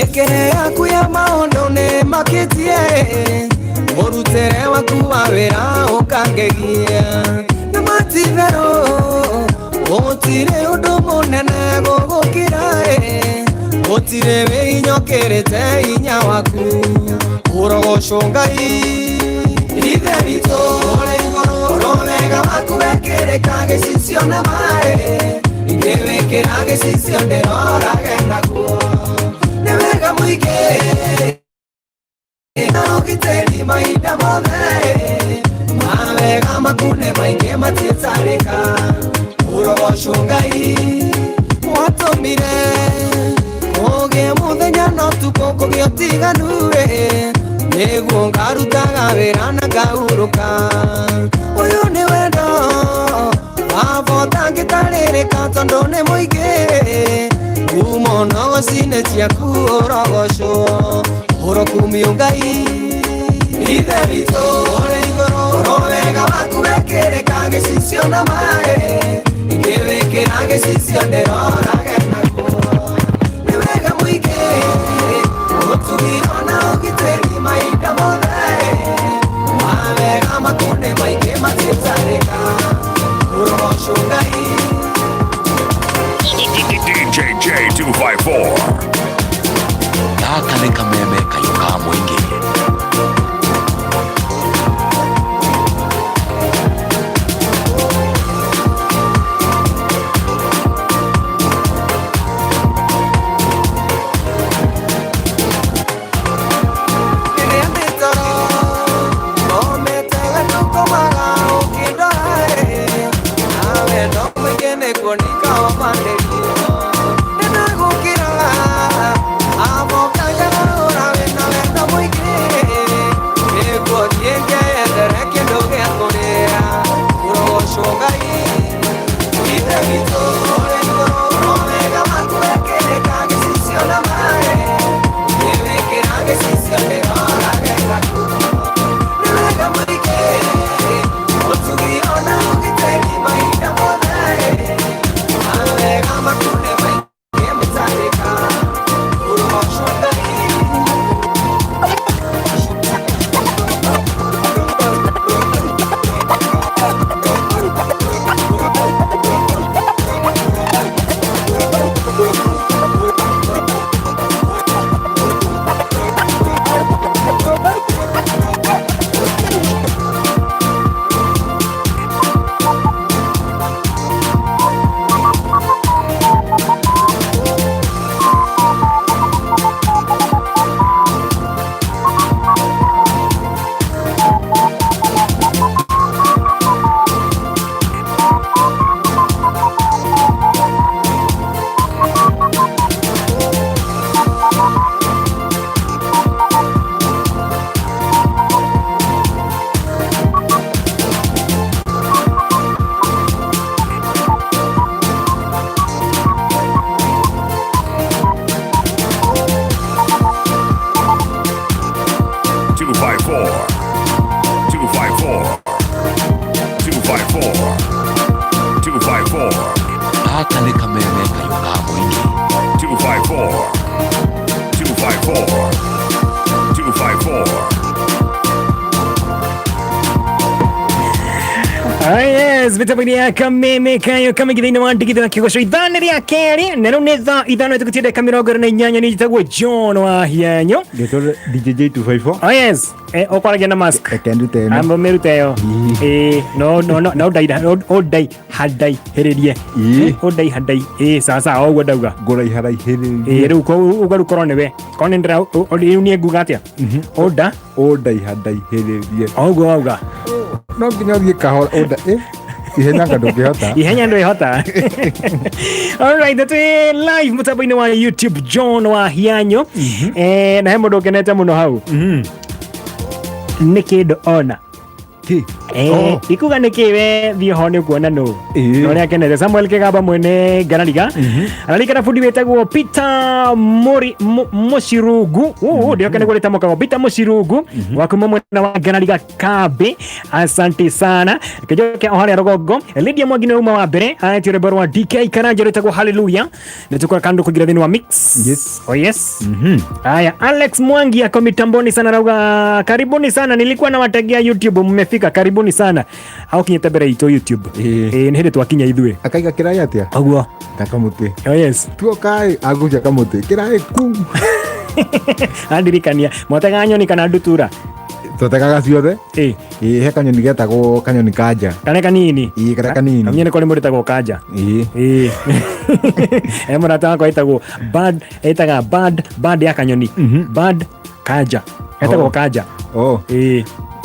Ekere yaku ya maondo ne maketie Morutere waku wa wera ukangegia Na mativero Otire undu munene gugukirae Otire we inyokerete inya waku Urogocwo Ngai Ithe witũ ũrĩ igũrũ Ũromega waku wekĩrĩka gĩcicio na maĩ Ingĩ wĩkĩra gĩcicio ndĩrorage naguo Nĩ wega mũingĩ Na ũgitĩri mahinda mothe Mawega maku nĩ maingĩ matiĩtarĩka Urogocwo Ngai Watũmire Ũgĩe mũthenya no tukũ kũgĩa ũtiganu Nĩguo ngarutaga wĩra na ngahurũka Ũyũ nĩ wendo Wabota ngĩtarĩrĩka tondũ nĩ mũingĩ Kuma onogo-cinĩ ciaku ũrogocwo Ũrokumio Ngai Ithe witũ ũrĩ igũrũ Ũrowega waku wekĩrĩka gĩcicio na maĩ Ingĩ wĩkĩra gĩcicio ndĩrorage naguo Nĩ wega mũingĩ Ũtugiro na ũgitĩri mahinda mothe Mawega maku nĩ maingĩ matiĩtarĩka Ũrogocwo Ngai DJ J254 Gaka nĩ kameme kayũ ka mũingĩ Gaka nĩ kameme kayũ ka mũingĩ 254 Yes, vitamini kameme kayo kama githini wa ndigitha kigosho ithane ria keri na riu ni thaa ithano tukutinde kamirongo na inyanya ni jitagwo John wa Hianyo Gĩtũre DJ J254 Oh yes okwaragia na mask Ekendute ĩno ambo merute yo no dai hadai heririe dai hadai sasa ogwo ndauga ngũrai haraihĩrĩrie riu ugaru korone we kone ndra riu ni nguga atia dai hadai hĩrĩrie ogwo auga no nginya ũthiĩ kahora ihenya ndũngĩhota ihenya ndũngĩhota alright that we live mutambo-inĩ wa YouTube John wa Hianyo na he mũndũ ũkenete mũno hau nĩ kĩndũ ona ikuga nä kä we thiä ho nä kuona no rä akenete Samuel Kĩgamba mwene Ngarariga ararikana bundi wĩtagwo Peter må cirungu ndioke nä gå rä tamå Peter må cirungu wa kuma mwena wa Ngarariga kambĩ asante sana käjoke o harä a rogongo Lydia Mwangi nä uma wa mbere aretio rwĩmbo rwa DK Karanja rwĩtagwo Hallelujah nä tå kora kandu kå gira thä-inĩ wa mix aya Alex Mwangi ako mitamboni sana rauga karibuni sana nilikuwa na wategea YouTube mmefika karibuni sana au kinyete mbere itu YouTube nä hä ndä twakinya ithuä akaiga kĩraĩ atĩa aguo takamũtĩ tuokaĩ agucia kamũtĩ kĩraĩ ku andirikania mwatega nyoni kana ndutura tũtegaga ciothe he kanyoni getagwo kanyoni kanja kane kanini karĩa kanini kamenya nĩ kũrĩ mũndũ etagwo kanja mũrata wakwa etaga bird ya kanyoni bird kanja etagwo kanja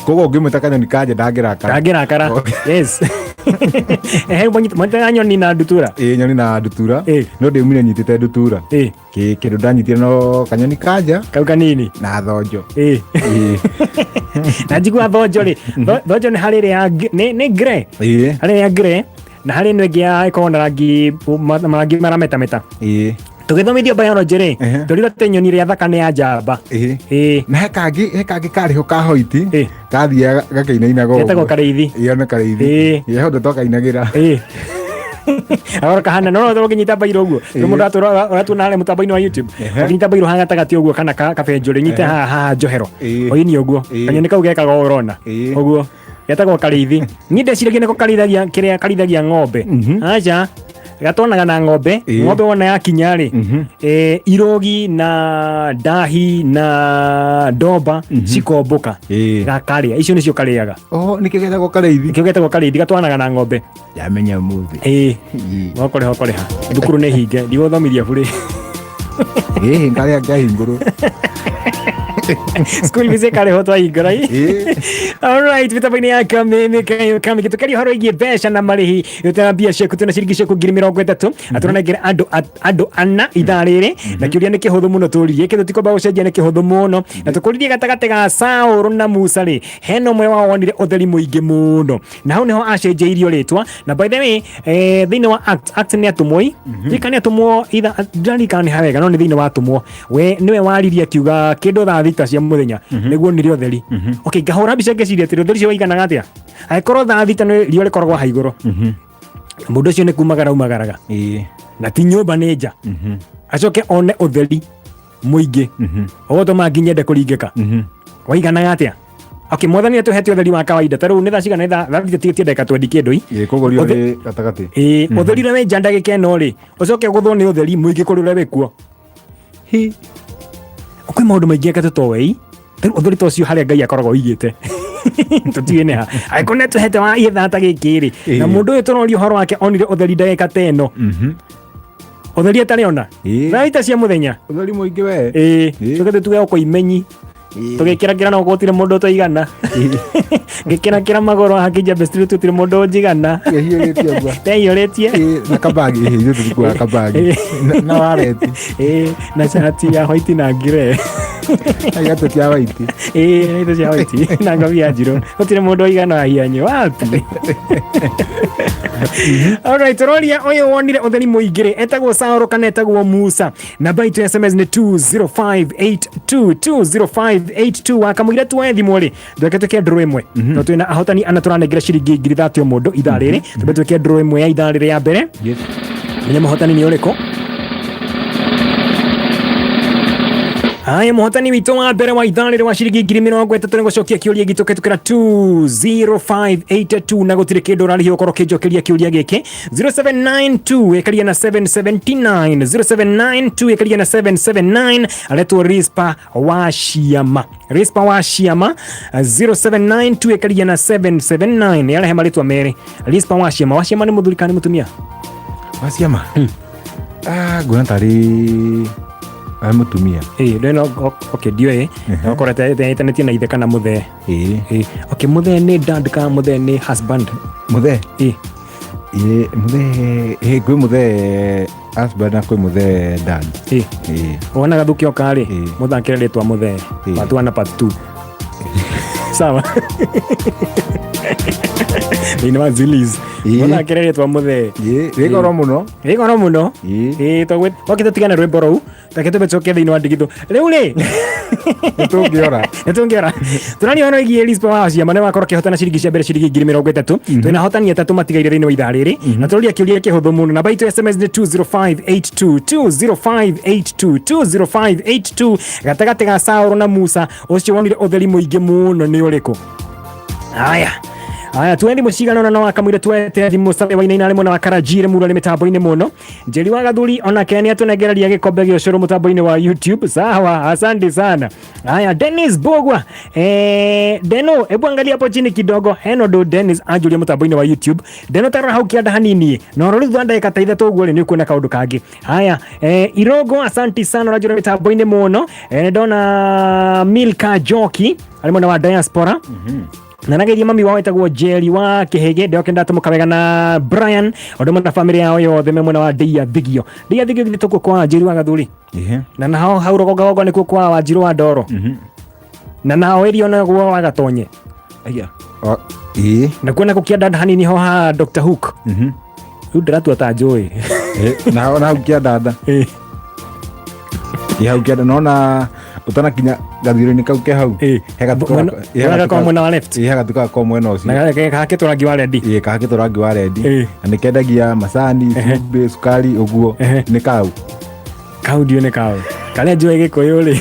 koguo ũngĩmwĩta kanyoni kanja ndangĩrakara yes mwatega nyoni na ndutura nyoni na ndutura no ndĩumire nyitĩte ndutura kĩndũ ndanyitire no kanyoni kanja kau kanini na thonjo na njigua thonjo rĩ thonjo nĩ harĩ ya nĩ grey harĩ ya grey na harĩ nĩ ĩngĩ ya ĩkoragwo na marangi marametameta tũgĩthomithio biology rĩ tũrĩrwo atĩ nyoni ĩrĩa thaka nĩ ya njamba na he kangĩ karĩ ho ka hoiti gathiaga gakĩinainaga getagwo karĩithi nĩ karĩithi hothe twakainagĩra ahora kahana no ũngĩnyita bairo ũguo mũndũ ũratuona harĩa mũtambo-inĩ wa YouTube ũngĩnyita bairo haha gatagatĩ ũguo kana kabenjũ nyite haha njohero oini ũguo kanyoni kau gekaga ũrona ũguo getagwo karĩithi niĩ ndeciragia nĩko karithagia ng'ombe aca gatonaga na ng'ombe wona yakinya rĩ irogi na ndahi na ndomba cikomboka gakarĩa icio nĩcio karĩaga nĩkĩo getagwo karĩithi gatwanaga na ng'ombe yamenya mũthĩ gokoreha thukuru nĩ hinge ndigũthomithia bũrĩ ngarĩa ngahingũrwo school visit kare ho twahingũra alright mĩtambo-inĩ ya kamĩ gĩtũkĩria ũhoro wĩgiĩ mbeca na marĩhi gĩtara mbia ciaku twĩna ciringi ciaku 30,000 atũranengera andũ ana ithaa rĩrĩ na kĩũria nĩ kĩhũthũ mũno tũririe kĩndũ tikwamba gũcenjia nĩ kĩhũthũ mũno na tũkũririe gatagatĩ ga Saũlũ na Musa rĩ hena ũmwe wao wonire ũtheri mũingĩ mũno na hau nĩho acenjeirio rĩtwa na by the way thĩinĩ wa act nĩ atũmwo thika nĩ atũmwo ndarikana nĩ hawega no nĩ thĩinĩ wa atũmwo we nĩwe waririe akiuga kĩndũ thaa thita cia mũthenya nĩguo nire ũtheri ngahũra mbica ngeciria atĩ ũtheri ũcio waiganaga atĩa angĩkorwo thaa thita riũa rĩkoragwo ha igũrũ mũndũ ũcio nĩ kumagara umagaraga na ti nyũmba nĩ nja acoke one ũtheri mũingĩ ũgũtũma nginyende kũringĩka waiganaga atĩa mwathani nĩatũhete ũtheri wa kawaida ta rĩu nĩ thaa cigana thaa thita ndagĩka 20 kĩndũ koguo riũa rĩ gatagatĩ ũtheri ũrĩa wĩ nja ndagĩka ĩno rĩ ũcoke ũgũthwo nĩ ũtheri mũingĩ kũrĩ ũrĩa wĩ kuo kwĩ maũndũ maingĩ eka tũtoĩ rĩu ũtheri ta ũcio harĩa Ngai akoragwo ũigĩte tũtiũĩ nĩ ha angĩkorwo nĩatũhete wa ithaa ta gĩkĩ rĩ na mũndũ ũyũ tũroria ũhoro wake onire ũtheri ndagĩka ta ĩno ũtheri atarĩ ona thaa thita cia mũthenya ũtheri mũingĩ we tũgĩthiĩ tuge oko imenyi tũgĩkĩrakĩra no gũtirĩ mũndũ tũigana ngĩkĩrakĩra magũrũ hakĩnja mbecitiri tũtirĩ mũndũ njigana tehiũrĩtie na kabagi ithuĩ tũtikuaga kabagi na wareti na cati ya white na ngire igatũ cia white igatũ cia white na ngobia njirũ gũtirĩ mũndũ aigana ahianyo wapi alright roria ũyũ wonire ũtheri mũingĩ rĩ etagwo Saũlũ kana etagwo Musa namba itu SMS nĩ 20582 wakamũira tuwe thimũ rĩ tweke ndũrũ ĩmwe no twĩna ahotani ana tũranengera ciringi 30 mũndũ ithaa rĩrĩ tweke ndũrũ ĩmwe ya ithaa rĩrĩ ya mbere menya mũhotani nĩ ũrĩkũ haya mũhotani witũ wa mbere wa ithaa rĩrĩ wa ciringi 30,000 nĩ gũcokia kĩũria gitũ kĩtukĩra 20582 na gũtirĩ kĩndũ ũrarĩhio ũkorwo kĩnjokeria kĩũria gĩkĩ 0792 ĩkaria na 779 0792 ĩkaria na 779 aretwo Rispa wa Ciama 0792 ĩkaria na 779 arehe marĩtwa merĩ Rispa wa Ciama nĩ mũthuri kana nĩ mũtumia wa Ciama nguona tarĩ mutumia ndeno ndiũĩ nokorete ĩtanĩtie na ithe kana mũthee mũthee nĩ dad kana mũthee nĩ husband mũthee kwĩ mũthee husband na kwĩ mũthee dad wona gathukio karĩ mũthakĩre rĩtwa mũthee part 1 na part 2 sawa Thĩinĩ wa Zillies mona kerere twa muthe Gĩkoro mũno twagĩte tigana rwĩmbo rũu take tũbecoke thĩinĩ wa ndigithu rĩu rĩ nĩtũngĩora tũrania no igie Ellis Power ciama nĩwakorwo kĩhotana ciringi cia mbere ciringi 30,000 twĩna hotani 3 matigaire thĩinĩ wa ithaa rĩrĩ na tũrũria kĩũria kĩhũthũ mũno namba itũ SMS nĩ 20582 gatagatĩ ga Saũrũ na Musa ũcio wonire ũtheri mũingĩ mũno nĩ ũrĩkũ? Aya twendi mucigano na wakamwire twete thimu sabe wa ina mwana wa Karajire murale mitambo-ini muno Njeri wa Gathuri ona Kenya atunegeraria gikombe gĩa ũcũrũ mutambo-ini wa YouTube. Sawa, asante sana. Aya Dennis Bogwa Deno, hebu angalia hapo chini kidogo. Heno do Dennis ajulia mutambo-ini wa YouTube. Deno tara hau kianda hanini no rori thanda ikata ithatũ ũguo rĩ nĩ kuona kaũndũ kangĩ. Haya Irogo asante sana rajulia mitambo-ini muno. Dona Milka Joki ali mwana wa diaspora. Na nageria mami wao etagwo Jerry wa Kihege ndio kenda tumukawega na Brian odomo na family yao yothe memwe wa Dia Thigio githituko kwa Jerry wa Gathuri na nao haurogogogo nikuo kwa Wanjiru wa Ndoro na nao erio na gwo wa Gatonye na kuona kukianda hanini ho ha Dr. Hook ndiratu atajoi na ukianda ukianda nona utana kinya gathiro-inĩ kau ke hau hega kwa mwena wa left hega tuka kwa mwena ũcio na gakĩtwo rangi wa rendi gakĩtwo rangi wa rendi na nĩ kendagia macani cumbĩ cukari ũguo nĩ kau ndio nĩ kau karĩa njũĩ Gĩkũyũ rĩ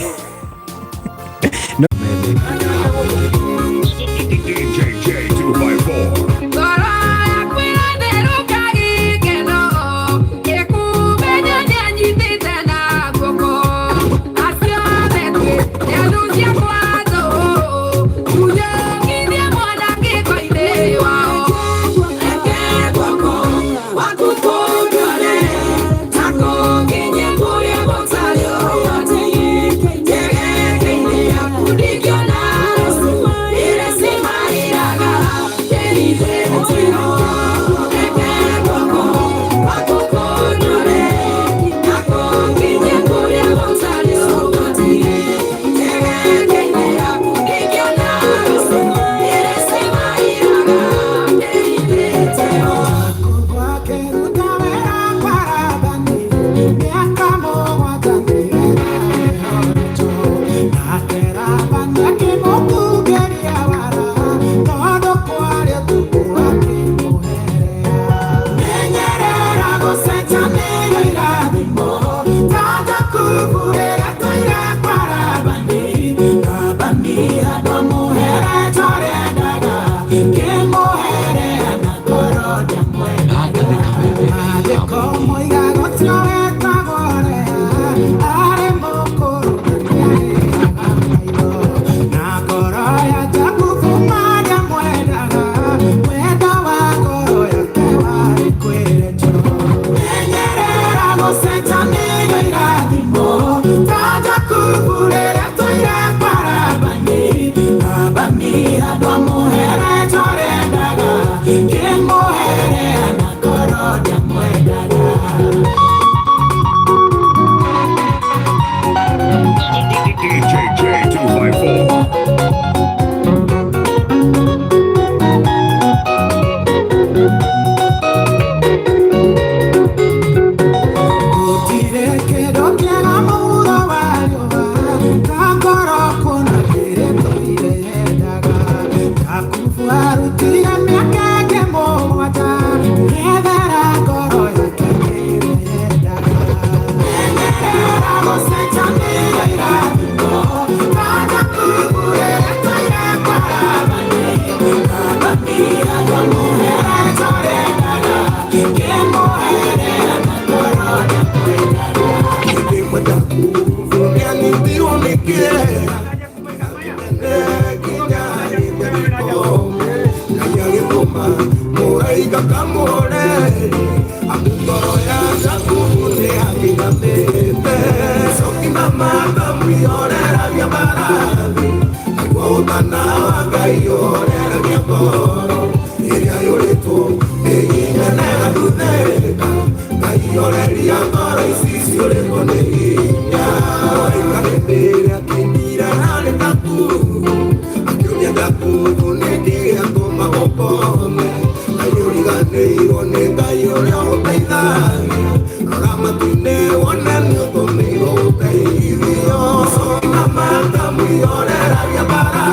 kama tune wana nyoto mio peivio na mata miore ya bara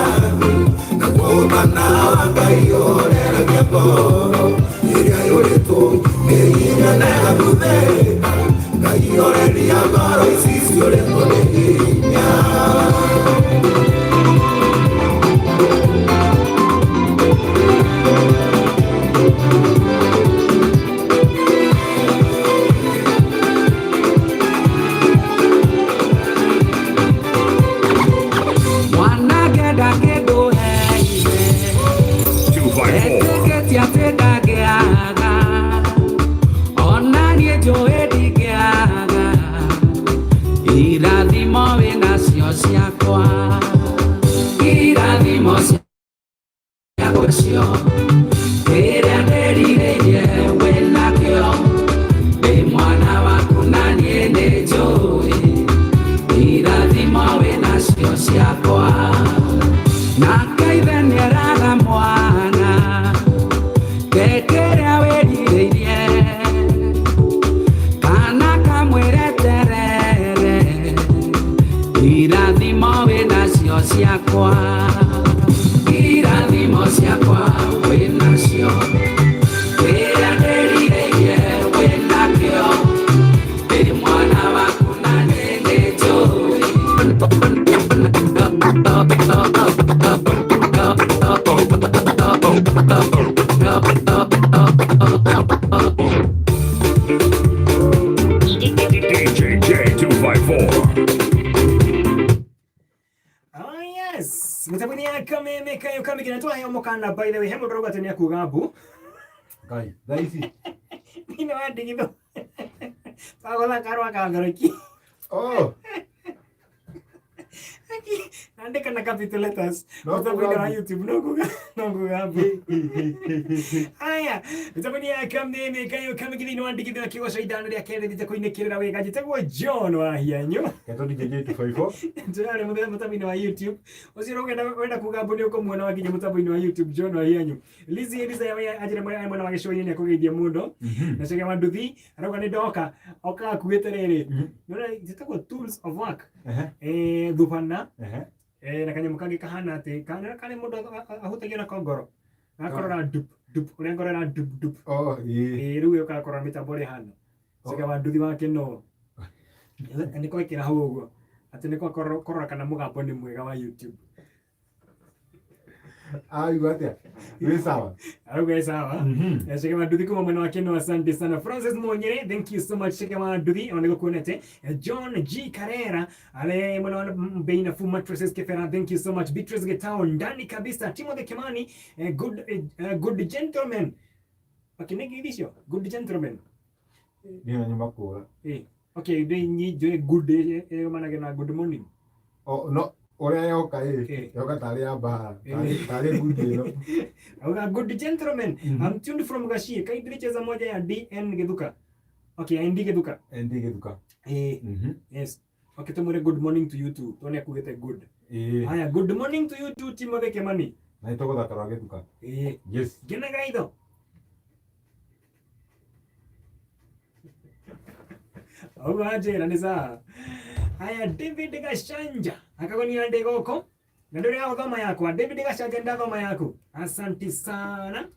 na kuomba na wakaiore ya boro iria yore to meina na kude kaiore ya boro isisi yore koneya. Mokana by the way hemo droga tenia kugabu Gai daisi ino adigino pagola karwa kagaraki oh ande kana capituletas no YouTube no kugabu aya nitabania kamne kayo kamigino andigino kiwa shaidano ya kende ditakoinekirira wega jitagwo John wa hianyo keto DJ 254 njare mutamino wa YouTube usirogenda wenda kugabu ni uko muona wakije mutamino wa YouTube John wa hianyo Liza ya ajira mwana wa gishoyi ni kugeithia mundu na shega manduthi aroga ni doka oka kueterere nona jitagwo tools of work dhupana na kanya mukangi kahana ate kana mundu ahutagia na kongoro akorora dup urengorera dup oh riu yo kakora mitabore hano shega manduthi wake no ndiko ikira hau uguo ati niko korora kana mugambo ni mwega wa YouTube aigua we sawa aruga sawa shika maduthi kuma mwana wake no asante sana Francis Monyere thank you so much shika maduthi oneko kuonete John G Carrera ale mwana wa Beina Fu Mattresses Kefera thank you so much Beatrice Getao ndani kabisa Timothy Kimani good gentleman akinegi visho good gentleman ndio nyuma kula okay ni good maana gena good morning oh no ore yoka yoka tari aba tari good no okay good gentleman I'm tuned from Gashie kaidricheza moja ya DN Geduka okay ND Geduka yes okay tumure good morning to you too tone kugete good haya good morning to you too Timothy Kimani na itoko thakara Geduka yes gena gaido aje naniza haya David Gashanja akagonia ndegoko na ndio yao thoma yako David Gashanja ndio thoma yako asante sana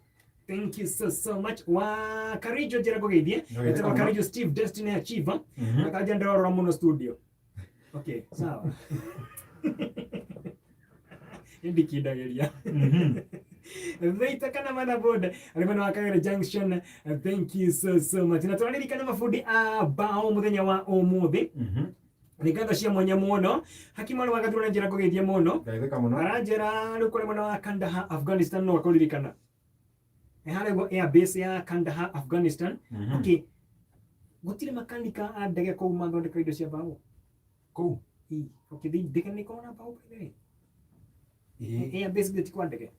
thank you so much wa Karijo jera kugeithie eta Karijo Steve Destiny Achiever akaja ndio Ramono studio okay sawa ndi kidageria Veita kana mana boda alimana wakagera junction thank you so much na twanirikana mafundi bao muthenya wa umuthi nikatha cia mwanya muno hakimana wagathura njira kugeithia muno gaitheka muno aranjira rukore muno wa Kandahar Afghanistan no akulirikana harego air base ya Kandahar Afghanistan okay gutire makanika andege ko mathondeka indo cia bao ko okay ndege ko na bao pele air base geti kwa ndege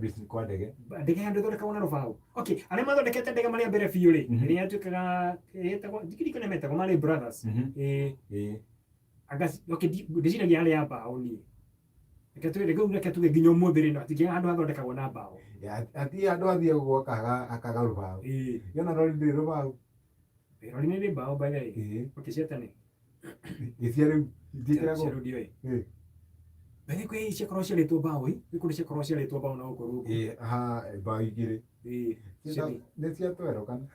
base kwa ndege ndege hando thondeka wana rubao okay ale mathondekete ndege mari mbere biu ri iria tukaga etagwo dikirikana metagwo mari brothers agas okay ndiciragia hali ya bao ni ekatwire gau nekatwe nginya umuthiri no atikia handu hathondekagwo na bao ati andu athie gwaka akaga rubao yona rori ndi rubao Pero ni de bao by the porque sietani. Hicieron Bene que se croce le tuo bao, e quando se croce le tuo bao no ko. Aha, bao igire. Sì. Decía tu ero kan.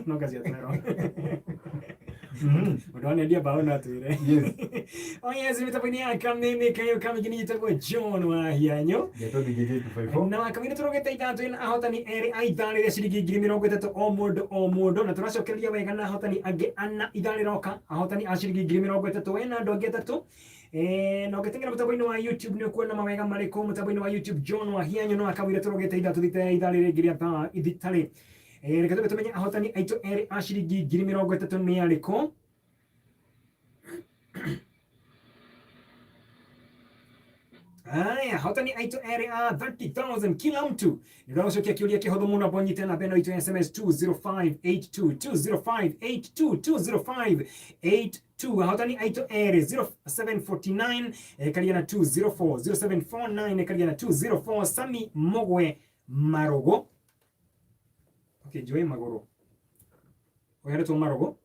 No casi atero. Madonna dia bao na tu re. Yes. Oh yes, mi tapani kameme kayo kami gini to ko John wa hianyo. Geto di DJ 254. Na kami tro ke taita in ahotani eri ai dali de sirigi gimi no to omodo na traso kelia we kana ahotani age anna idali roka ahotani asirigi gimi no to ena do to no que tenga mutaboino wa YouTube ne kuona mawega mareko mutaboino wa YouTube John wa hianyo no akawira tro ke taita tudite idali re giria ta iditale reka tube tumenye ahotani aito eri asirigi gimi no to ne ariko hotani aito area 30,000 kila mtu ndio kia kiulia kihodo muna bonyi tena beno ito SMS 20582 20582 hotani aito area 0749 kaliana 204 0749 kaliana 204 Sami Mogwe Marogo okay Joy Magoro oyare to Marogo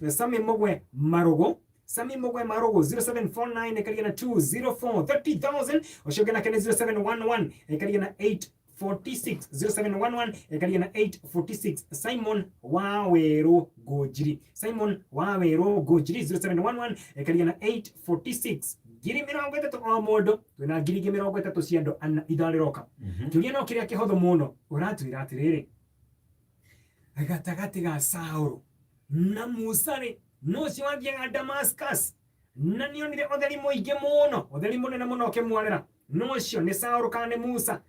Sami Mogwe Marogo Sami Mogwe Marogo 0749 ekaliana 204 30,000 oshogena kene 0711 ekaliana 846 0711 ekaliana 846 Simon Wawero Gojiri 0711 ekaliana 846 giri mirongo itatu o mundu twina ngiri mirongo itatu ciando ana idaliroka kiuria no kiria kihodho muno uratwira atiriri agatagati ga Sauro na Musare no ciwathiaga Damascus na nionire otheri muingi muno otheri munene muno kimwarera no cio ni Sauro kana Musa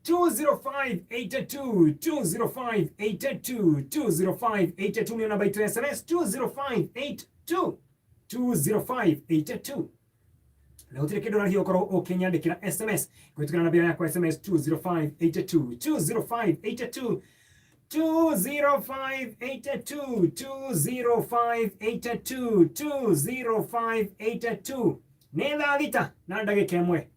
20582 ni namba yetu SMS 20582 na utire kindu na hiyo koro ukinyandikira SMS kwitukana namba yako SMS 20582 20582 nenda thita na ndagika imwe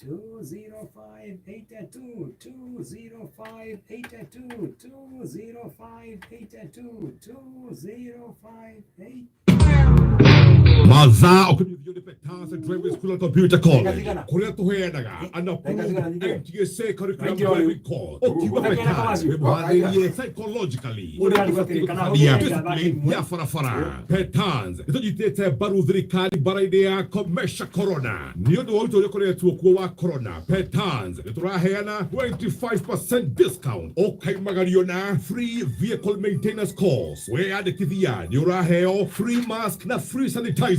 20582 Mazao kwenye Petans and Driving School and Computer College. Kuria tuheanaga and approved MTSA curriculum driving course. Okiwa Petans, webhadhirie psychologically. Discipline ya farafara. Petans, ito jitete baru thirikari baraidea komesha corona. Niondo wa uto yokore tuokuwa wa corona. Petans, ituraheana 25% discount. Okai magariona free vehicle maintenance course. Weandikithia ni uraheo free mask na free sanitizer.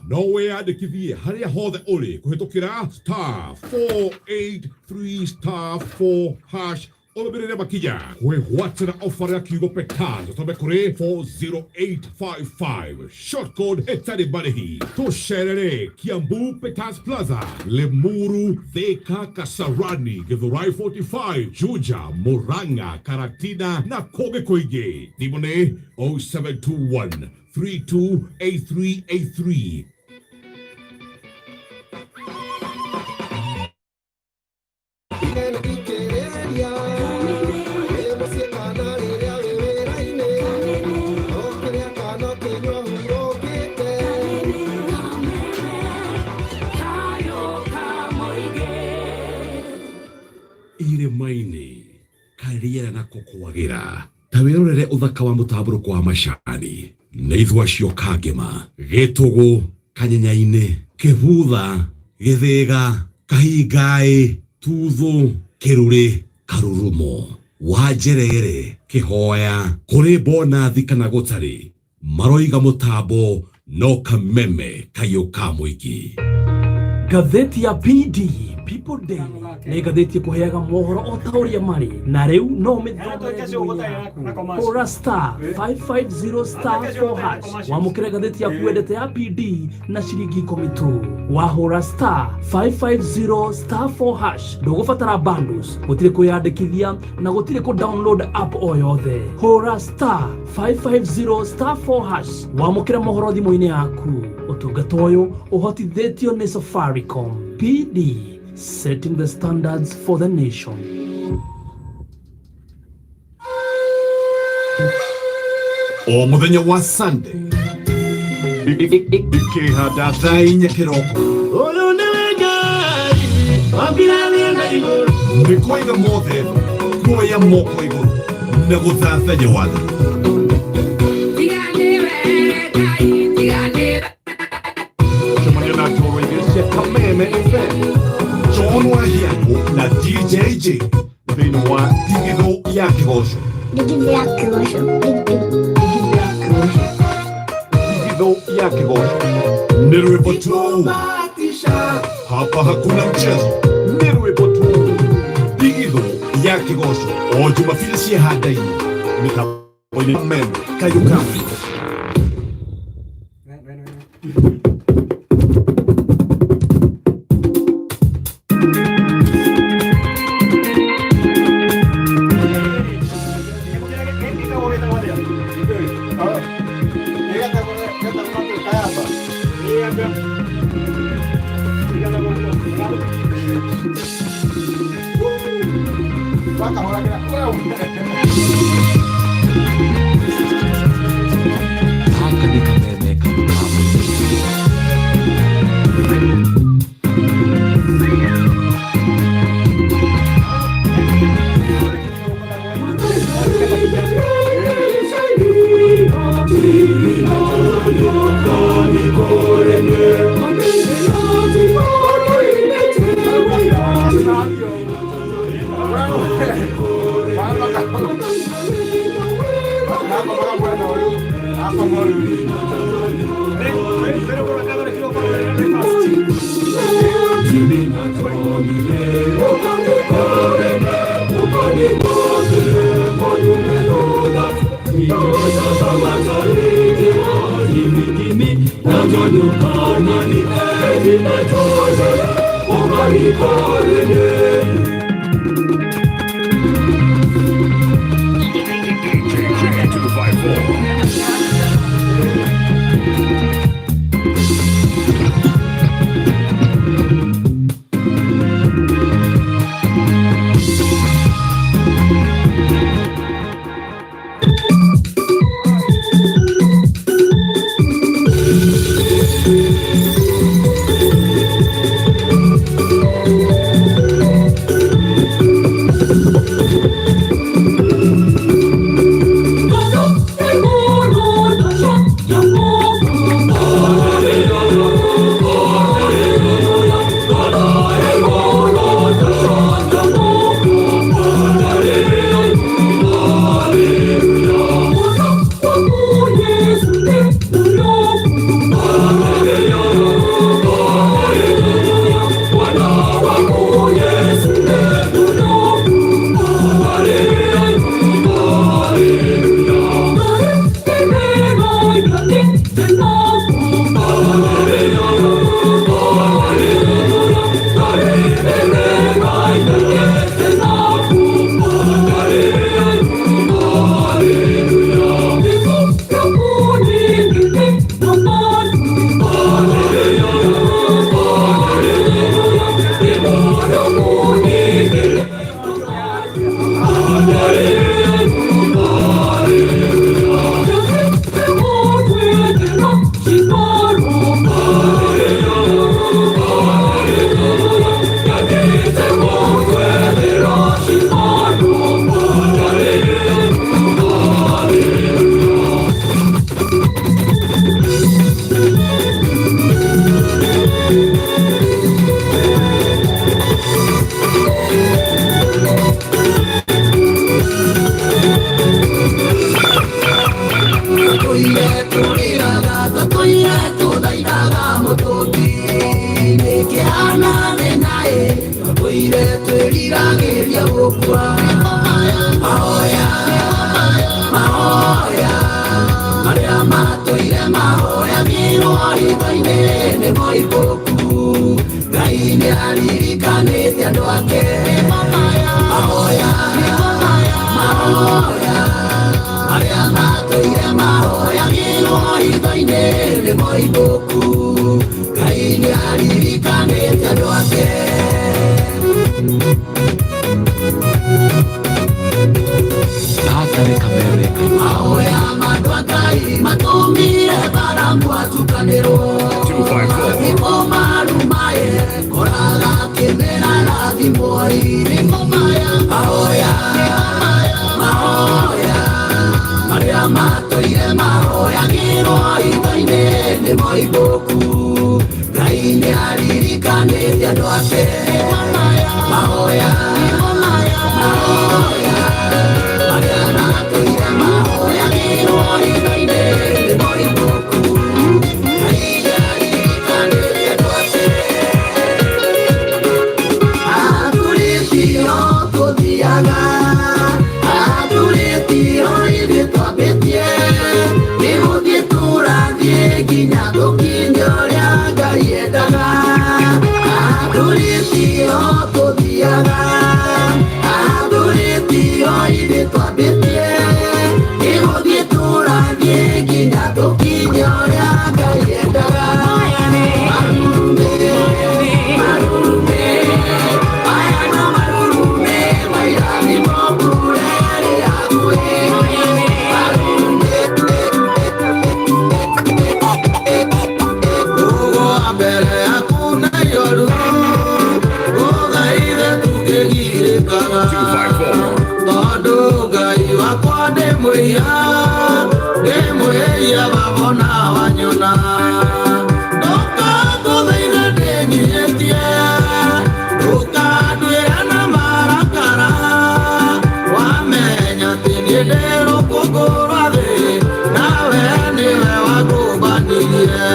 No weandikithie haria hothe uri kuhitukira *483*4# Olubirire makinya wehwatira offer ya kiugo Petans tobe kuri 40855 short code etari barihi tusherere Kiambu Petans Plaza Lemuru Thika Kasarani Githurai 45 Juja Muranga Karatina na Kobe Koige Dimone 0721 328383 Iremaine kariera na kukuagira tawirorere uthaka wa mutaburuko wa macani neithwa cio kangema gitugu kanyenyaine kibutha githiga kahingai tuthu kiruri karurumo wanjerere kihoya kuri bonathi kana gutari maroiga mutambo no kameme kayo ka muingi Gatheti ya PD People Daily nĩ ngathĩti ĩkũheaga mohoro o ta ũrĩa marĩ na rĩu no ũmĩthomere hũra star 550*4# wamũkĩre ngathĩti yaku wendete ya PD na ciringi 10 tu. Wahũra star 550*4# ndũgũbatara bundles, gũtirĩ kwĩyandĩkithia na gũtirĩ kũ download app o yothe. Hũra star 550*4# wamũkĩre mohoro thimũ-inĩ yaku. Ũtungata ũyũ ũhotithĩtio nĩ Safaricom. PD, setting the standards for the nation. O muthenya wa Sunday ikihanda thaa 4 kiroko nikoiga mothe kuoya moko iguru na guthathanya watho cemania na njorua cia Kameme FM John Wahiangu na DJ J thĩinĩ wa Ndigithũ ya Kĩgoco. Ndigithũ ya Kĩgoco nĩ rwĩmbo tu, hapa hakuna mchezo, nĩ rwĩmbo tu. Ndigithũ ya Kĩgoco o Jumapili ciĩhandaine mĩtambo-inĩ Kameme Kayũ. Kameme Kayũ. Nĩtwanĩte andũ ake mahoya marĩa natũire mahoyagĩrwo ritho-inĩ rĩmo ibuku Ngai arikanĩte andũ ake atũrĩtio tũthiaga atũrĩtio ithuĩ twambĩtie nĩgũthiĩ tũrathiĩ nginya tũkinye ũrĩa Ngai endaga atũrĩtio tũthiaga atũrĩtio ithuĩ twambĩtie nĩgũthiĩ tũrathiĩ nginya tũkinye ũrĩa Ngai endaga marurume aya no marurume mairathimo mbura ĩrĩ hakuhĩ mbere hakuna yoru ũthaithe tũkĩgirĩkaga tondũ Ngai wakwa ndĩmwĩhia babona wanyona ndũkatũthaithe ndĩnyihĩtie ndũkanduĩra na marakara wamenya atĩ nĩ ndĩ rũkũngũ rwa thĩ nawe nĩwe wangũmbanirie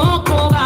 Go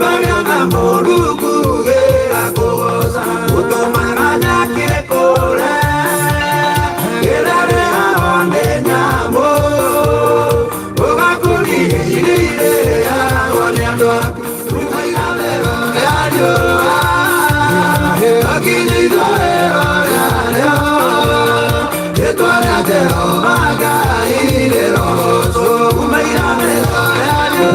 Bariana morugu era cosa utomana kile kore elare aonde nyamo ogakuri ile ya wanyando rumaile radio akini doero radio etwana de omaga ile roso umaile radio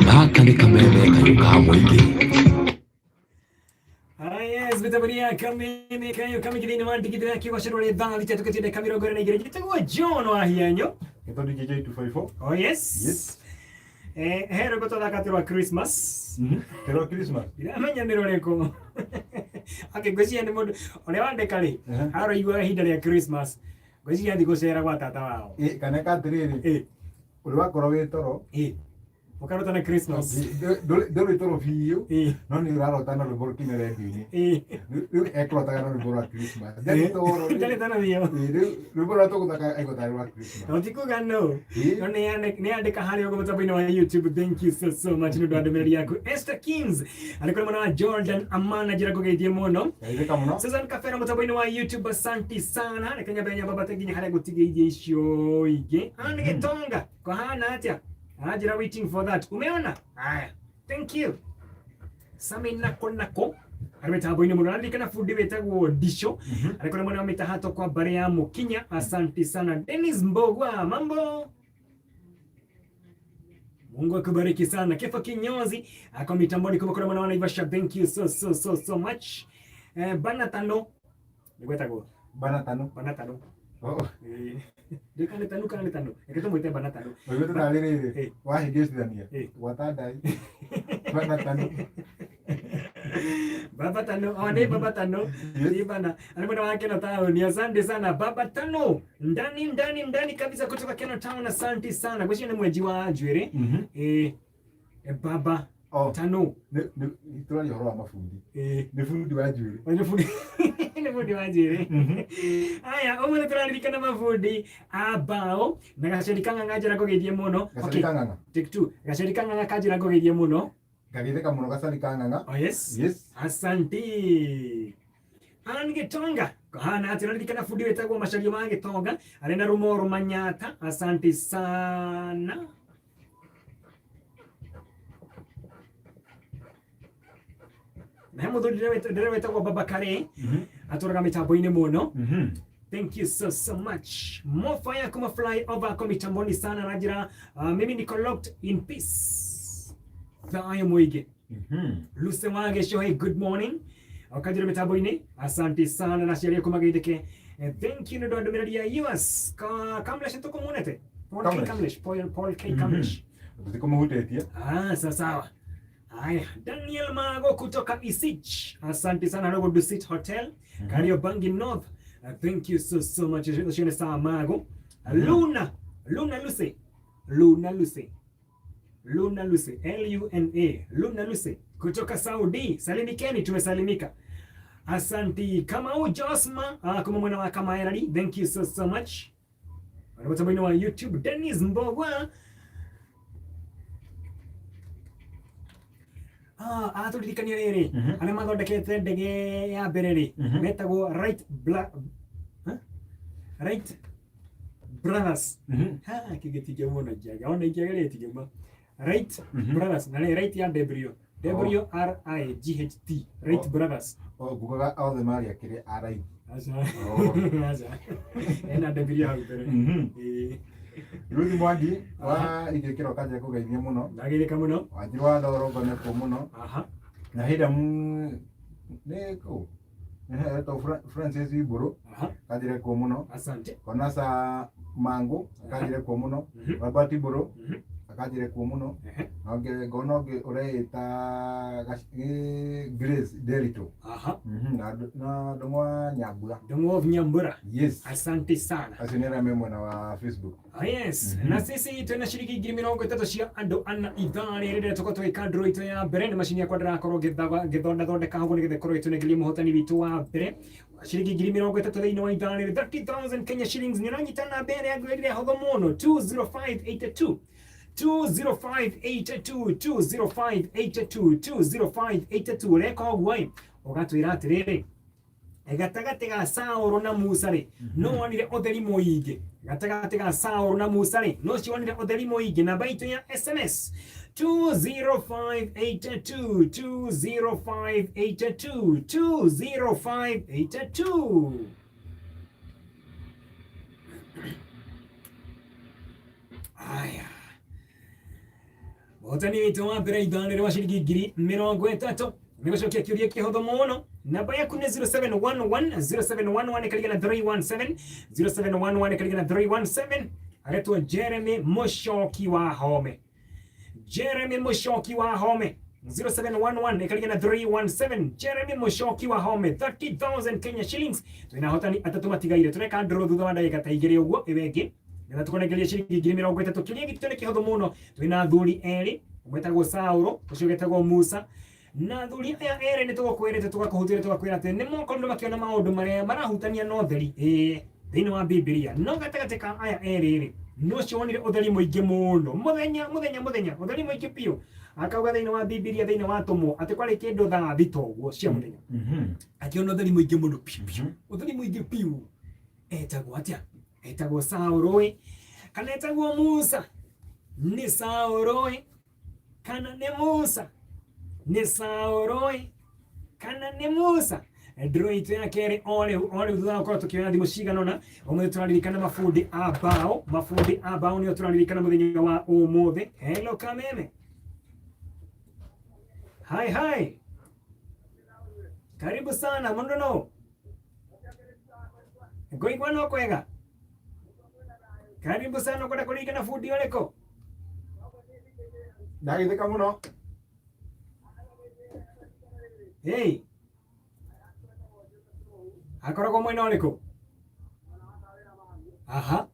Gaka nĩ kameme kanyuka mũingĩ. Yes, bitabaria kameme kayo kamigithini mandigithira kigocero ri thanga licha tukatinde kamiro gore na igire gitagwo John wa hianyo. Gito DJ 254. Oh yes. Yes. Hero gotoda katirwa Christmas. Hero Christmas. Amenya niro reko. Akigocia ni mundu ore wandeka ri. Haro igwa hinda ria Christmas. Gweci ya thigũcera gwa tata wao. Kana katirĩrĩ. Uri wakorwo wĩ toro. Ukarota na Christmas. Ndũrĩ toro biũ. No nĩ ũrarota na rwĩmbo rũkinye redio-inĩ. Rĩu ekũrotaga na rwĩmbo rwa Christmas. Ndarĩ toro. Ndarĩ toro biũ. Rwĩmbo rwa tũgũthaka egũtarĩ rwa Christmas. No tikuga no. No nĩ andĩka harĩa ũguo mũtambo-inĩ wa YouTube. Thank you so much nĩ ũndũ wa ndũmĩrĩri yaku. Esther Kings alikuwa mwana wa Jordan Amana njĩra kũgeithie mũno. Susan Kafera mũtambo-inĩ wa YouTube, asante sana. Reke nyambe nyamba batenginya harĩa gũtigĩithie icio ingĩ. Nĩ Gĩtonga kwa hana atĩa. Ajira waiting for that. Umeona? Haya. Thank you. Sami nako. Arimeta hapo ine mwana kana fundi wetagwo Disho. Alikuwa mwana wa mitahato kwa bare ya Mukinya. Asante sana. Dennis Mbogwa, mambo. Mungu akubariki sana. Kifo kinyozi. Kwa mitamboni kwa mwana wa Naivasha. Thank you so much. Bana tano. Nigwetagwo. Bana tano. Oh. Dekane tano. Eketo mwite bana tano. Wewe tunalele. Wahi Dania. Watadai. Bana tano. Baba tano. Wane baba tano. Ni bana. Anamwona wake na tao. Ni asante sana. Baba tano. Ndani kabisa kutoka Keno Town. Asante sana. Kwa shina mweji wa Jwere. Baba tano. Turali horo wa mafundi. Ni fundi wa Jwere. Ni fundi wa Jwere. Aya, omwe turalirikana mafundi abao na gacirikanga ngajira kugeithie muno. Okay. Take two. Gacirikanga kajira kugeithie muno. Gagitheka muno gacirikanga. Oh yes. Yes. Asante. Gĩtonga hana atirarikana fundi wetagwo Macharia ma Gĩtonga arena Rumoro Manyata. Asante sana. Na muthuri ndire wetagwo Baba Kare aturaga mitambo-inĩ muno. Thank you so much. More fire kuma fly over kwa mitamboni sana najira. Mimi niko locked in peace. Thayo mwige. Luce Wage show, good morning. Wakajira mitambo-inĩ. Asante sana na sheria kumageithike. Thank you ndo ndũmĩrĩri ya US. Kamlesh tuko munete. Paul K Kamlesh. Tutikumuhutetie. Sawa. Haya, Daniel Mago kutoka Isich. Asante sana Rogo Dusit Hotel. Kariobangi North. Thank you so much. Shone saa Mago. Luna Lucy. Luna Lucy. Luna. Luna Lucy. Kutoka Saudi. Salimikeni, tumesalimika. Asante. Kamau Josma. Kuma mwana wa Kamaerali. Thank you so much. Wanabotamboino wa YouTube. Dennis Mbogwa. Turirikania riri arĩa mathondekete ndege ya mbere ri metagwo Wright Brothers. Kĩgĩtige mũno njaga ona ingĩageretie ma Wright Brothers na Wright ya WRIGHT Wright Brothers. Gugaga othe mari akĩrĩ arai. Aca. Ena W hau mbere. Ruthi Mwangi wa igĩkĩro kanjĩa kũgeithia mũno. Ndagĩrĩka mũno. Wanjĩ wa thorongone kũ mũno. Na hĩndĩ nĩ kũ. Eto Francis Iburu. Kanjĩre kũ mũno. Asante. Konasa Mangu kanjĩre kũ mũno. Robert Iburu akanjĩre kũ mũno. Nonge ngonoge ũreita Grace Derito. Na Ndong'wa Nyambura. Ndong'wa Nyambura. Yes. Asante sana. Asinera memwe wa Facebook. Yes. Na sisi tunashiriki ngiri 30 cia andũ ana ithaa rĩrĩa tũko twĩka draw itu ya mbere nĩ macini yakwa ndĩrakorwo gĩthondeka hagu nĩgetha korwo ĩtũnengerie mũhotani witũ wa mbere. Shiriki ngiri 30 thĩinĩ wa ithaa rĩrĩ 30,000 Kenya shillings nĩ ranyitana mbere ya ngiri hotho mũno 20582. 20582 reko gwai ugatwira atiriri gatagati ga Saũlũ na Musa ri no wonire ũtheri mũingĩ gatagati ga Saũlũ na Musa ri no cionire ũtheri mũingĩ namba itu ya SMS 20582. Aya Otani witũ wa mbere ithanĩrĩ wa ciringi ngiri 30 nĩgũcokia kĩũria kĩhũthũ mũno. Namba yaku nĩ 0711 ĩkarigana 317 0711 ĩkarigana 317. Agetwo Jeremy Mũchoki wa Home. 0711 ikalia na 317. Jeremy Mushoki wa Home 30,000 Kenya shillings. Twina hotani atatu matigaire tureka ndro thutha wa ndagika ta igiri uguo iwengi ngetha tukonegeria ciringi 30,000 kiria gitone kihotho muno. Twina athuri eri umwetagwo Saulo ucio getagwo Musa na thuri aya eri ni tugokwirite tugakuhutire tugakwira ati ni moko ndo makiona maundu maria marahutania no theri thiini wa Biblia no gatagati ka aya eri no cionire utheri muingi muno muthenya utheri muingi piu akauga thiini wa Biblia thiini wa Tomo ati kwari kindu thaa thito guo cia muthenya akiona utheri muingi muno piu utheri muingi piu etagwo atia etagwo Saulo kana etagwo Musa ni Saulo kana ni Musa ni Saulo kana ni Musa droit ya kere ole thutha ukorwo tukioya thimu ciganona umwe turaririkana mafundi abao ni turaririkana muthenya wa umuthi. Hello Kameme, hi karibu sana munduno ngoigwa no kwega karibu sana kwenda kuririkana fundi uriko ndagithika muno hey akoragwo mwena uriko aha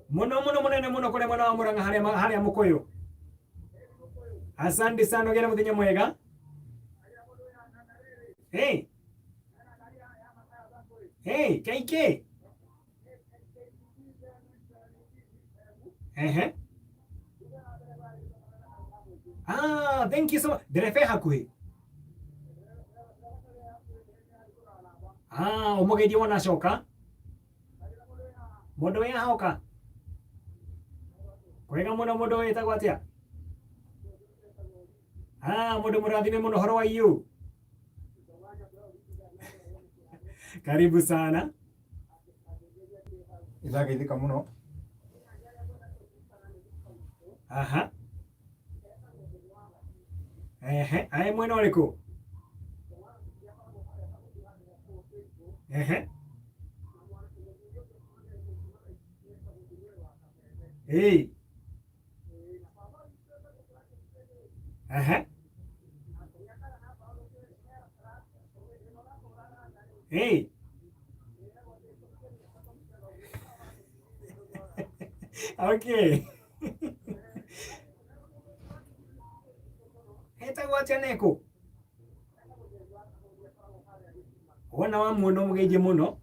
muno munene muno kule mwana wa Murang'a haria Mukuyu. Asante sana ugena muthenya mwega. Hey KK thank you so much. Derefe hakuhi umugeithie wona coka mundu wi haoka kwega muno mundu witagwo atia mundu murathime muno horo wa you karibu sana ndagithika muno ai mwena uriku okay etagwo atia neko wona wa muno mugeithie muno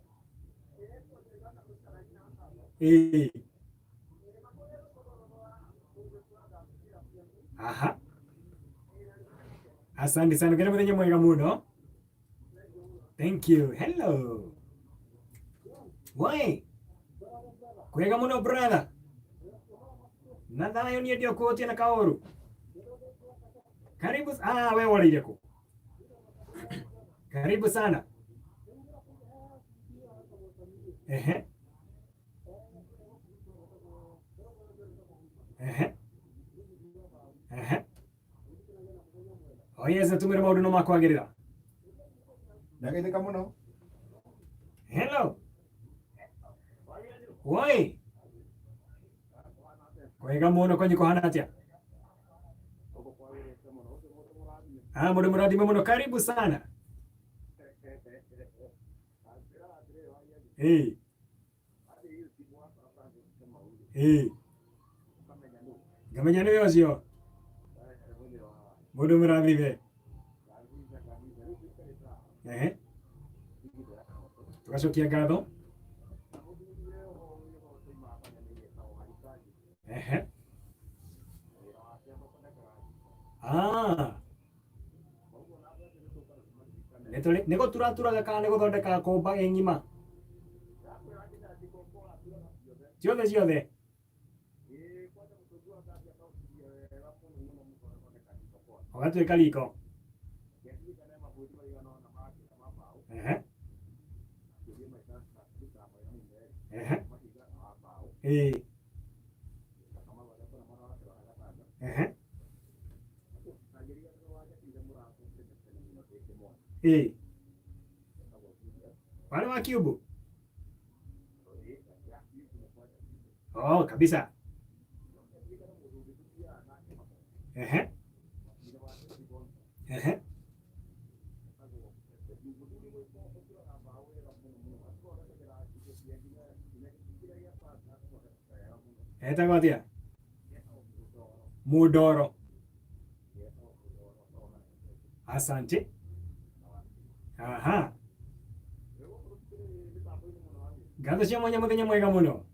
asante sana kena muthenya mwega muno. Thank you. Hello wai kwega muno brother na thayo ni ndio kuotia na kaoru karibu wewe wale ku karibu sana oyeza tumira maundu no makwagirira ndagithika muno. Hello woi kwega muno kwenye kuhana atia mundu murathime muno karibu sana ngamenya niwe ucio mundu murathime tugacokia ngatho nä gå turaturaga kana nä gå thondeka kåmba ä ng'ima ciothe ũgatuĩka riko wale wa Cube. Oh, kabisa. Etagwo atia? Mudoro. Asante. Aha. Ngatho cia mwanya muthenya mwega muno.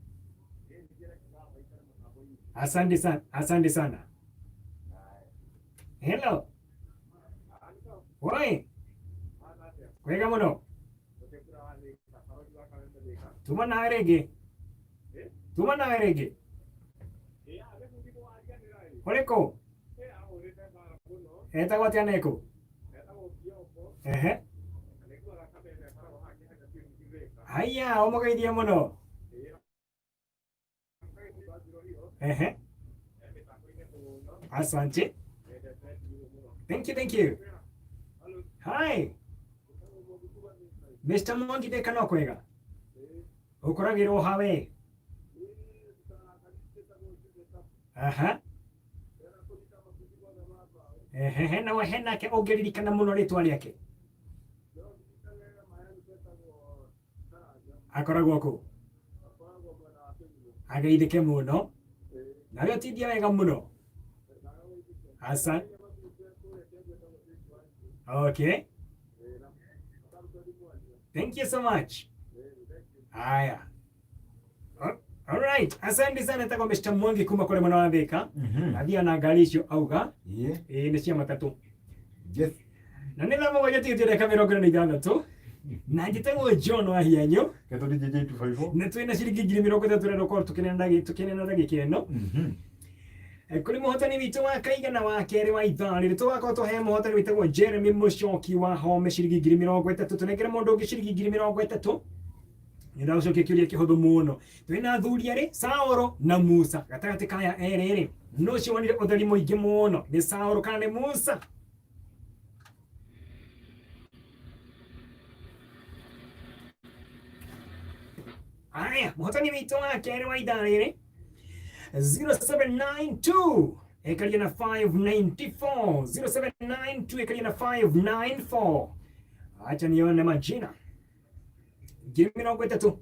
Asante sana, asante sana. Hello. Oi. Kwega muno. Tuma na rege. Tuma na rege. Oleko. Etagwo atia neko? Haya, omugeithie muno. Asante. Thank you. Hi. Mr. Mwangi de kana kwega. Ukoragirwo hawe. Na we henake ongeririkana muno ritwa riake. Akoragwo ku? Ageithike muno. Nawe ũtindia wega muno. Asante. Okay. Thank you so much. Haya. All right. Asante sana tako Mr. Mwangi kuma kule mwana wa Thika. Athia na ngari icio auga. Nĩ cia matatũ. Yes. Na nĩ thaa mũgwanja tigĩtĩ ndagĩka 46. Na njĩtagwo John wa Hianyo. Keto DJ 254. Na twĩna ciringi 30,000 turenda gũkorwo tũkĩnena ndagĩka ĩno. Kuri muhotani witũ wa kaigana wa kerĩ wa ithaa rĩrĩ tũgakorwo tũhe muhotani wĩtagwo Jeremy Mũcoki wa Home ciringi 30,000 tũnengere mũndũ ũngĩ ciringi 30,000. Nĩndagũcokia kĩũria kĩhũthũ mũno. Twĩna athuri erĩ Saũrũ na Musa gatagatĩ ka aya erĩ no ũcio wonire ũtheri mũingĩ mũno nĩ Saũrũ kana nĩ Musa? Aya, muhotani witũ wa kerĩ wa ithaa rĩrĩ 0792 ekaria na 594 0792 ekaria na 594. Acha nione majina. 30,000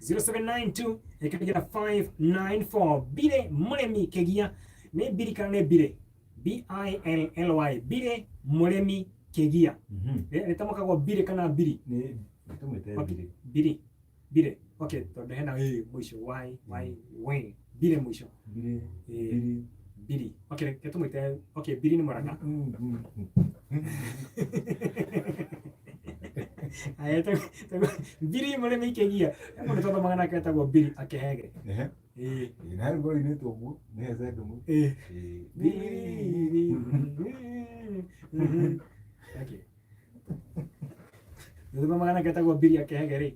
0792 ekaria na 594. Bire Muremi Kegia nĩ Biri kana nĩ Bire? BILLY Bire Muremi Kegia. Nĩtamũkagwo Bire kana Biri? Bire. Okay, tondũ hena mũico why Bire mũico. Biri. Okay, ketũmwĩte okay, Biri nĩ Mũranga. Aya Biri Muremi Kegia. Mũndũ tothomaga nake etagwo Biri akĩhege. Na ngori-inĩ tũguo nĩ hece ndũmũ. Biri. Okay. Tothomaga nake etagwo Biri akĩhege rĩ.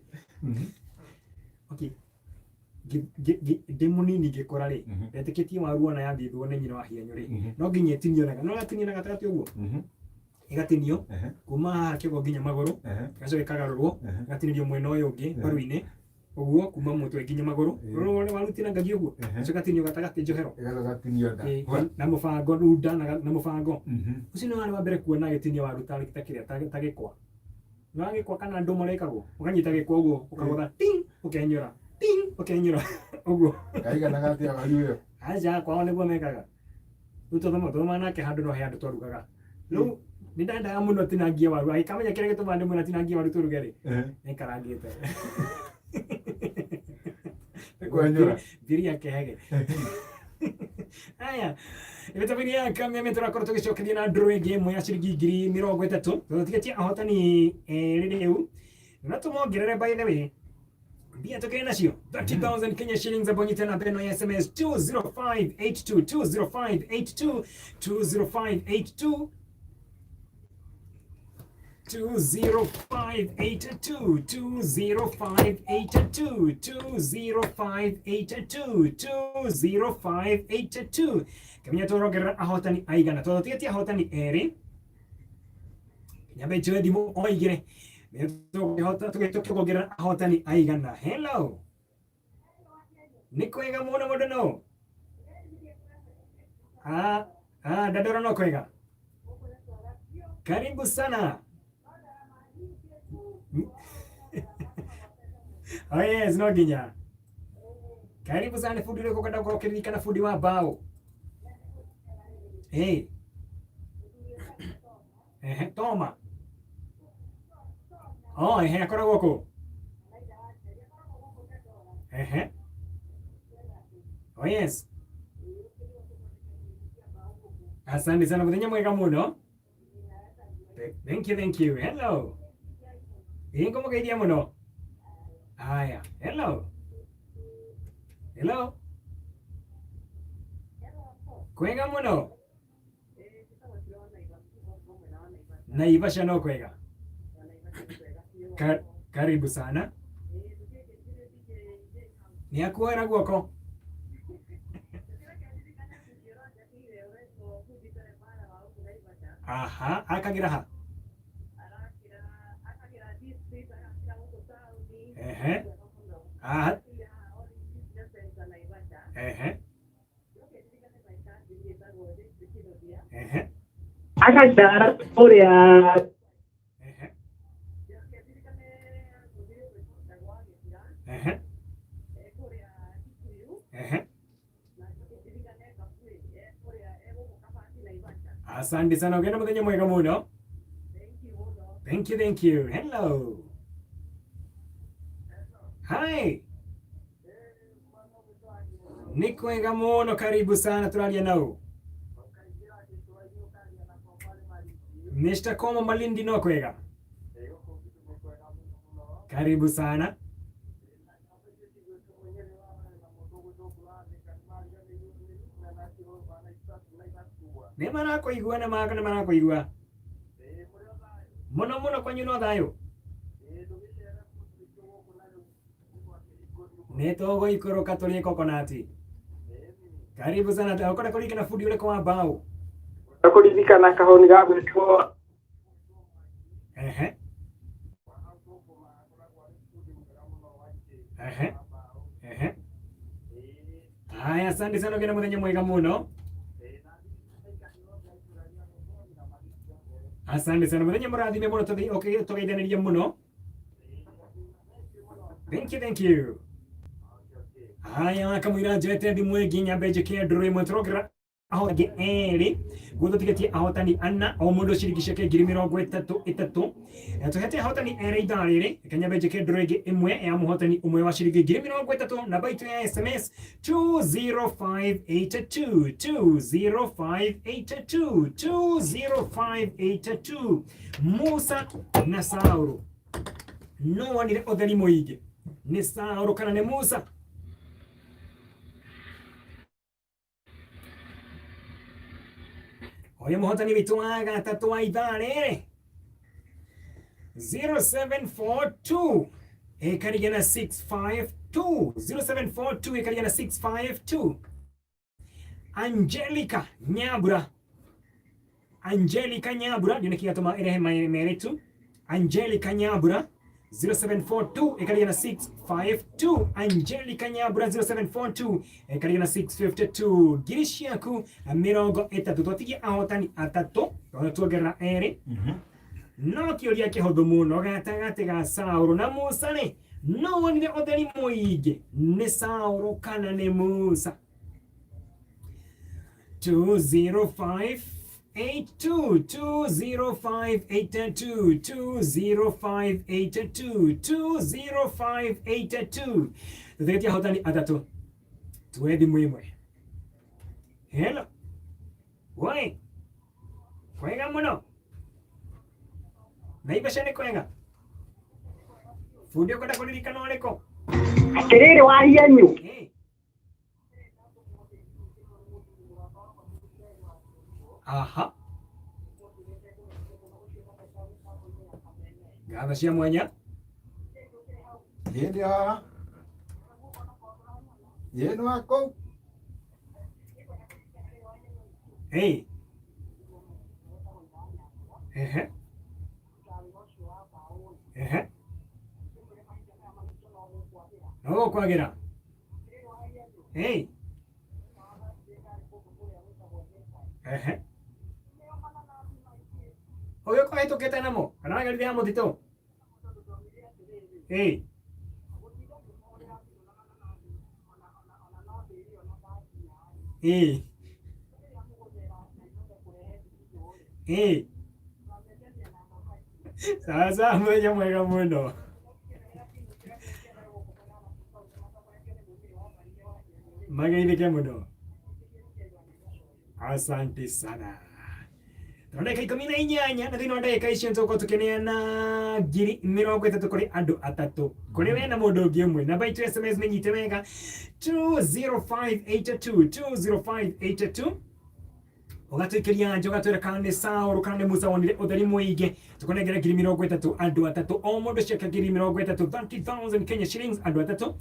Okay. Ndĩ mũnini ngĩkũra rĩ, ndetĩkĩtie waru ona yathithwo nĩ nyina wa Hianyo rĩ, no nginya ĩtinio no yatinio na gatagatĩ ũguo ĩgatinio kuma haha kĩgũa nginya magũrũ, ĩgacoka ĩkagarũrwo ĩgatinĩrio mwena ũyũ ũngĩ mbaru-inĩ ũguo kuma mũtwe nginya magũrũ, waru tinangagia ũguo ĩgacoka ĩgatinio gatagatĩ njohero na mũbango runda na mũbango. Ũcio nĩ warĩ wa mbere kuona agĩtinia waru ta kĩrĩa ta gĩkwa. Nĩ wa gĩkwa kana ndũma ũrekagwo ũkanyita gĩkwa ũguo ũkagũtha ting ũkenyũra ukenyura uguo kaiganaga atia waru ĩyo? Aja kwao nĩguo mekaga. Rĩu tũthoma nake handũ no he andũ twarugaga. Rĩu nĩ ndendaga mũno tinangie waru, agĩkamenya kĩrĩa gĩtũmaga ndĩ mũno tinangie waru tũruge rĩ, nĩkarangĩte kwenyũra Biri akĩhege. Aya, ĩbĩtabĩri ya kameme tũrakorwo tũgĩcokeria na ndũrũ ĩngĩ ĩmwe ya ciringi 30,000 tũtigetie ahotani erĩ rĩu na tũmongerere by the way. Bia tokea nacio 30,000 Kenya shillings abonye tena beno ya SMS 20582 20582 20582 20582 20582 20582 kamenya tũrongerera ahotani aigana tũtigetie ahotani erĩ nyambe njoe thimũ oigire tũkĩongerera ahotani aigana. Hello, nĩ kwega mũno mũndũ no Dandora no kwega. Karibu sana. Oh yes, no ginya. Karibu sana fundi leko kwenda kurokerika na fundi wa bao. Hey. Toma. Oh, akora goko. Oh yes. Asante sana muthenya mwega muno. Thank you. Hello. Ingo mugeithia muno. Aya, hello. Kwega muno. Naivasha no kwega. Karibu sana. Ni akuera guoko. Aha, akagira ha. Aha. Akagara oria. Asante sana, ugenda muthenya mwega muno. Thank you. Hello. Hi. Ni kwega muno, karibu sana, turaria nao. Mr. Komo Malindi no kwega. Karibu sana. Ne marako igua na maka na marako igua. Muno kwanyu no thayo. Ne togo ikoroka tuli kokonati. Karibu sana, takora kulika na fundi ule kwa bao. Kuririkana kahoni ga gwitwo Aya, asante sana, ugenda muthenya mwega muno. Asante sana, muthenya murathime muno, tugeithanirie muno. Thank you. Aya, kamwira njete thimwe nginya mbenjeke nduru imwe turogira ahotangi eri gututigetie ahotani ana o mundu cirigi ke ngiri 33 tuhete ahotani eri ithaa riri Kenya mbenjeke nduru ingi imwe ya muhotani umwe wa cirigi ngiri 33 na baitu ya SMS 20582 Musa na Sauro no wanire otheri muingi ni Sauro kana ni Musa. Oye muhotani witu wa gatatu wa ithaa riri 0742 ekaria na 652 0742 ekaria na 652 Angelica Nyabura ndio nikiatuma ile meretu Angelica Nyabura 0742 ekaria na 652 Angelica Nyabura 0742 ekaria na 652 girishi yaku mirongo itatu twatigie ahotani atatu tuongerera eri no kioria kihuthu muno gatagati ga Sauro na Musa ni no wonire otheri muingi ni Sauro kana ni Musa 20582 tuthetia ahotani atatu twethi mwimwe. Hello woi kwega muno Naivasha ni kwega fundi ukwenda kuririkana uriko atiriri wa yenyu aha gatha cia mwanya Yende haha. Yenu hako. Hey. No kwagira. Hey. Oyo kwa hito keta namo. Kana gari ya motito. Sasa mwenye mwega muno. Magaini muno. Asante sana. Ndagika 18 na thina ndagika icio ntuko tukineana ngiri 30 kuri andu atatu kuri we na mundu ungi umwe namba itu SMS menyite wega 20582 ugatuikiria njoga twira kana sawa rukane musa wonire utheri muige tukonegera ngiri 30 andu atatu o mundu ciake ngiri 30 30,000 Kenya shillings andu atatu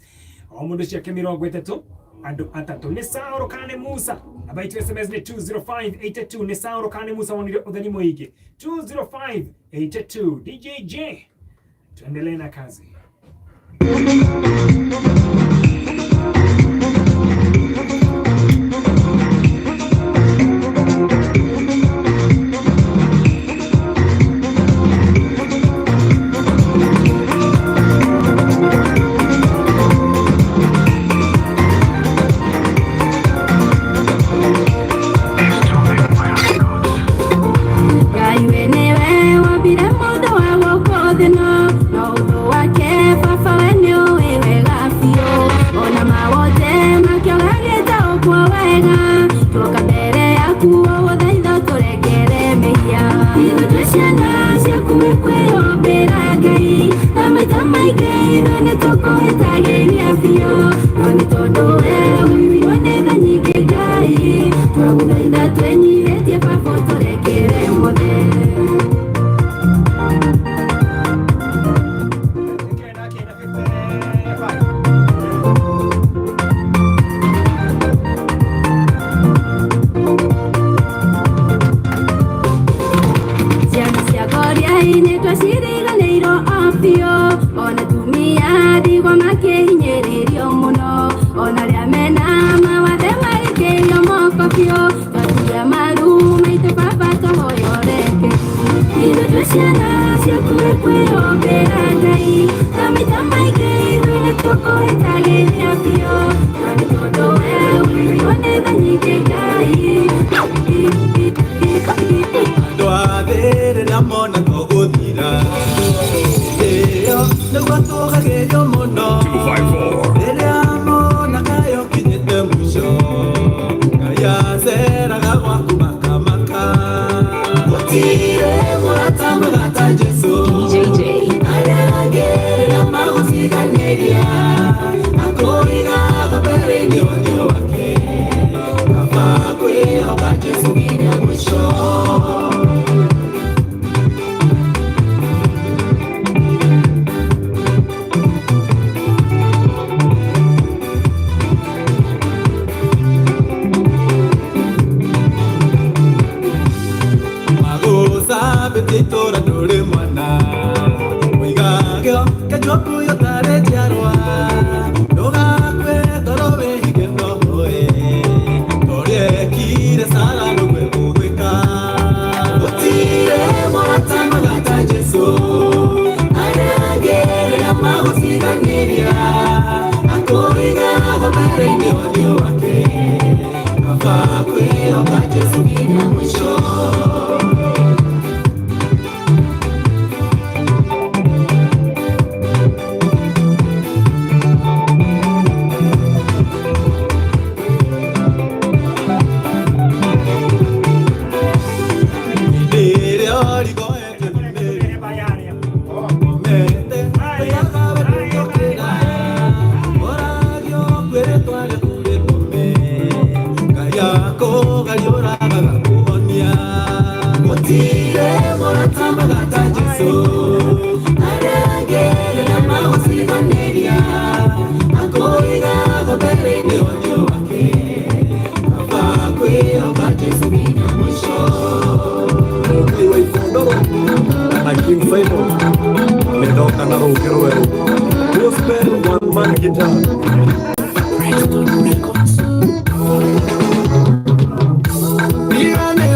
o mundu ciake 30 andu atatu ni sawa rukane musa namba itu SMS ni 20582 ni sawa rukane musa wonire utheri muige 20582 DJJ tuendelee na kazi. Mírame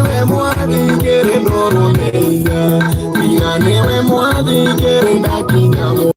mwathi kere ndoro neiga. Tiga niwe mwathi kere ndakinya